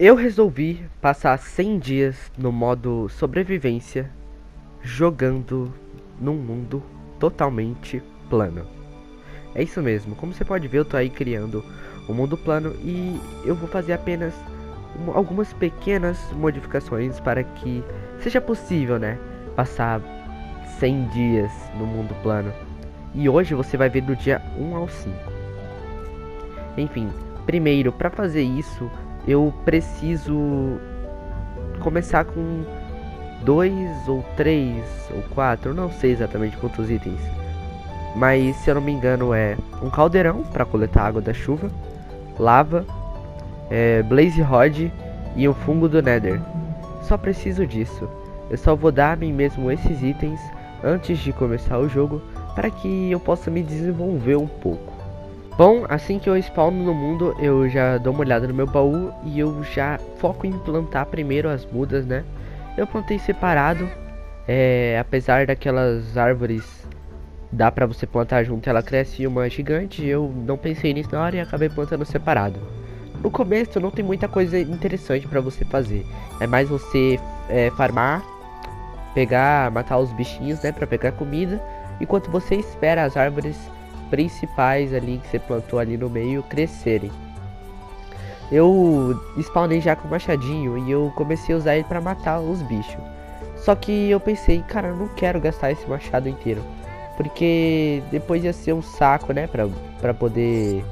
Eu resolvi passar 100 dias no modo sobrevivência, jogando num mundo totalmente plano. É isso mesmo, como você pode ver, eu tô aí criando um mundo plano e eu vou fazer apenas algumas pequenas modificações para que seja possível, né, passar 100 dias no mundo plano. E hoje você vai ver do dia 1 ao 5. Enfim, primeiro, para fazer isso, eu preciso começar com 2 ou 3 ou 4, não sei exatamente quantos itens. Mas se eu não me engano é um caldeirão para coletar água da chuva, lava, blaze rod e um fungo do nether. Só preciso disso. Eu só vou dar a mim mesmo esses itens antes de começar o jogo para que eu possa me desenvolver um pouco. Bom, assim que eu spawno no mundo, eu já dou uma olhada no meu baú e eu já foco em plantar primeiro as mudas, né? Eu plantei separado, apesar daquelas árvores dá pra você plantar junto, ela cresce uma gigante, eu não pensei nisso na hora e acabei plantando separado. No começo não tem muita coisa interessante pra você fazer, é mais você farmar, matar os bichinhos, né, pra pegar comida, enquanto você espera as árvores principais ali que você plantou ali no meio crescerem. Eu spawnei já com o machadinho e eu comecei a usar ele pra matar os bichos. Só que eu pensei, cara, eu não quero gastar esse machado inteiro, porque depois ia ser um saco, né, pra poder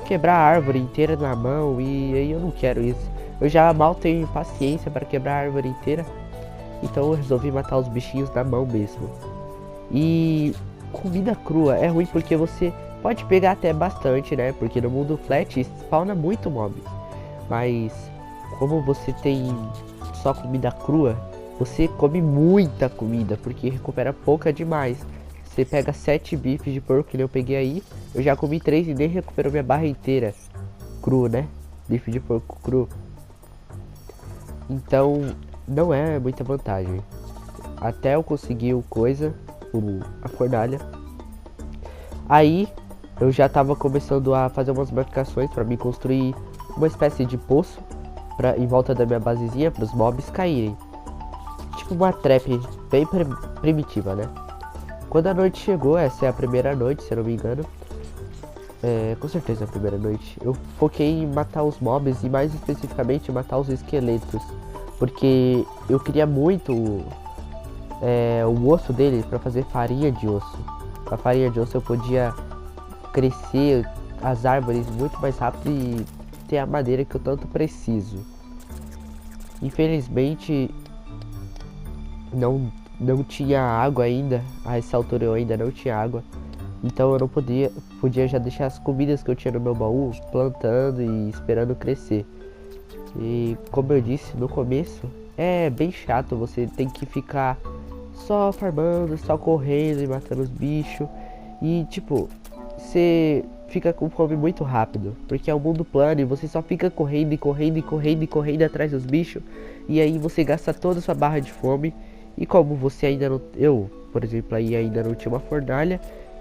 quebrar a árvore inteira na mão, e aí eu não quero isso. Eu já mal tenho paciência para quebrar a árvore inteira, então eu resolvi matar os bichinhos na mão mesmo. E comida crua é ruim porque você pode pegar até bastante, né? Porque no mundo flat spawna muito mob. Mas como você tem só comida crua, você come muita comida porque recupera pouca demais. Você pega 7 bifes de porco que eu peguei aí, eu já comi 3 e nem recuperou minha barra inteira. Cru, né? Bife de porco cru. Então não é muita vantagem. Até eu conseguir a fornalha. Aí eu já tava começando a fazer umas marcações para me construir uma espécie de poço em volta da minha basezinha para os mobs caírem. Tipo uma trap bem primitiva, né? Quando a noite chegou, essa é a primeira noite, se eu não me engano. Com certeza é a primeira noite. Eu foquei em matar os mobs e mais especificamente matar os esqueletos. Porque eu queria muito o osso dele para fazer farinha de osso. Com a farinha de osso eu podia crescer as árvores muito mais rápido e ter a madeira que eu tanto preciso. Infelizmente não tinha água ainda, a essa altura eu ainda não tinha água. Então eu não podia já deixar as comidas que eu tinha no meu baú plantando e esperando crescer. E como eu disse no começo, é bem chato, você tem que ficar só farmando, só correndo e matando os bichos. E tipo, você fica com fome muito rápido, porque é um mundo plano e você só fica correndo e correndo e correndo e correndo atrás dos bichos. E aí você gasta toda a sua barra de fome. E como você ainda não... Eu, por exemplo, aí ainda não tinha uma fornalha,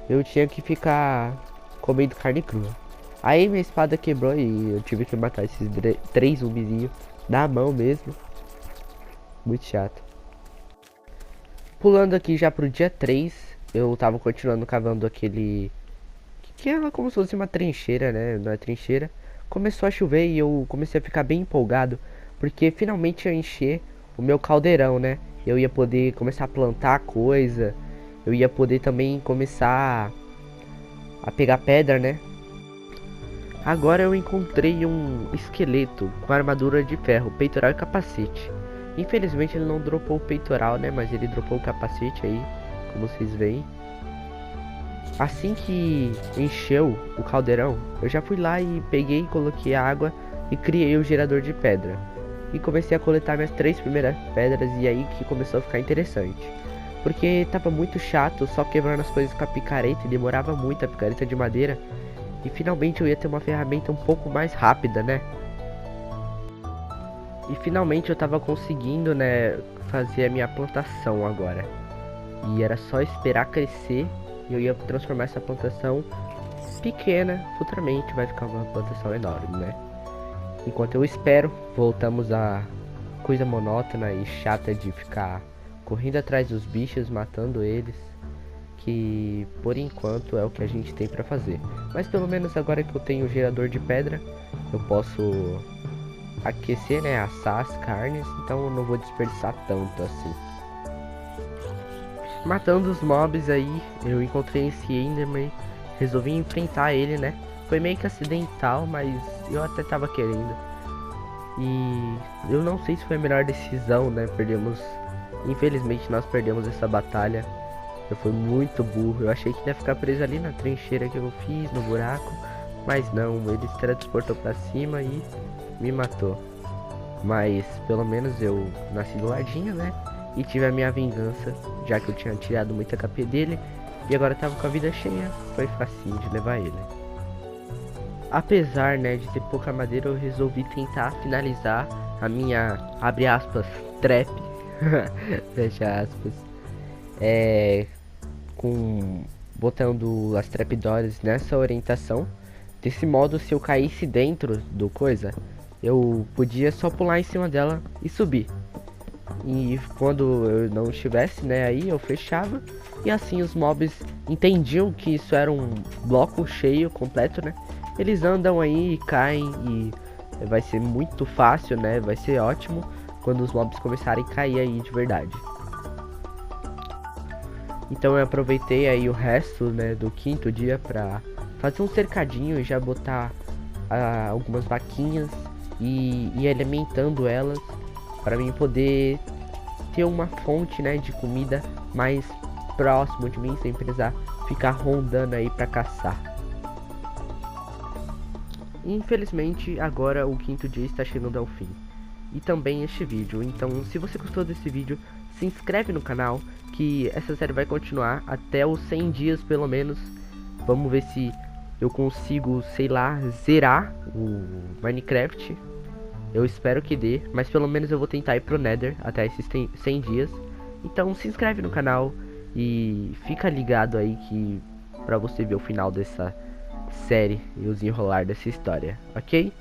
eu tinha que ficar comendo carne crua. Aí minha espada quebrou e eu tive que matar esses 3 zumbizinhos na mão mesmo. Muito chato. Pulando aqui já pro dia 3, eu tava continuando cavando aquele... que é como se fosse uma trincheira, né? Não é trincheira. Começou a chover e eu comecei a ficar bem empolgado, porque finalmente ia encher o meu caldeirão, né? Eu ia poder começar a plantar coisa. Eu ia poder também começar a pegar pedra, né? Agora eu encontrei um esqueleto com armadura de ferro, peitoral e capacete. Infelizmente ele não dropou o peitoral, né? Mas ele dropou o capacete aí, como vocês veem. Assim que encheu o caldeirão, eu já fui lá e peguei, coloquei água e criei o gerador de pedra. E comecei a coletar minhas 3 primeiras pedras e aí que começou a ficar interessante. Porque tava muito chato só quebrando as coisas com a picareta e demorava muito a picareta de madeira. E finalmente eu ia ter uma ferramenta um pouco mais rápida, né? E finalmente eu tava conseguindo, né, fazer a minha plantação agora. E era só esperar crescer e eu ia transformar essa plantação pequena, futuramente vai ficar uma plantação enorme, né? Enquanto eu espero, voltamos à coisa monótona e chata de ficar correndo atrás dos bichos, matando eles, que por enquanto é o que a gente tem pra fazer. Mas pelo menos agora que eu tenho o gerador de pedra, eu posso aquecer, né, assar as carnes, então eu não vou desperdiçar tanto assim. Matando os mobs aí, eu encontrei esse Enderman, resolvi enfrentar ele, né? Foi meio que acidental, mas eu até tava querendo. E eu não sei se foi a melhor decisão, né? Infelizmente nós perdemos essa batalha. Eu fui muito burro, eu achei que ia ficar preso ali na trincheira que eu fiz, no buraco. Mas não, ele se transportou pra cima e me matou. Mas pelo menos eu nasci do ladinho, né? E tive a minha vingança, já que eu tinha tirado muita HP dele. E agora tava com a vida cheia, foi facinho de levar ele. Apesar, né, de ter pouca madeira, eu resolvi tentar finalizar a minha, abre aspas, trap, fecha aspas, com botando as trapdoors nessa orientação. Desse modo, se eu caísse dentro do coisa, eu podia só pular em cima dela e subir. E quando eu não estivesse, né, aí eu fechava. E assim os mobs entendiam que isso era um bloco cheio, completo, né? Eles andam aí e caem e vai ser muito fácil, né? Vai ser ótimo quando os mobs começarem a cair aí de verdade. Então eu aproveitei aí o resto, né, do quinto dia pra fazer um cercadinho e já botar algumas vaquinhas e ir alimentando elas para mim poder ter uma fonte, né, de comida mais próximo de mim, sem precisar ficar rondando aí para caçar. Infelizmente agora o quinto dia está chegando ao fim e também este vídeo. Então se você gostou desse vídeo, se inscreve no canal, que essa série vai continuar até os 100 dias pelo menos. Vamos ver se eu consigo, sei lá, zerar o Minecraft. Eu espero que dê, mas pelo menos eu vou tentar ir pro Nether até esses 100 dias. Então se inscreve no canal e fica ligado aí que pra você ver o final dessa série e os enrolar dessa história, ok?